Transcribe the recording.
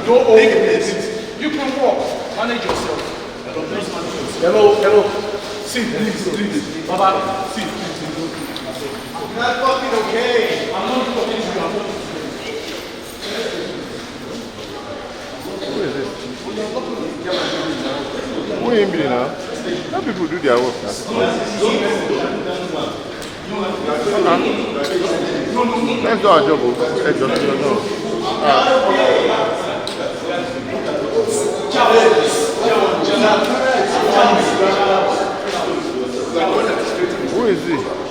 Don't take it. You can walk. Manage yourself. Hello. See, please. Baba, see, please. You're not fucking okay. I'm not talking to you. I'm talking to you. Who is this? Who is it now? How people do their work now? Let's do our job. Let's just do no. Who is he?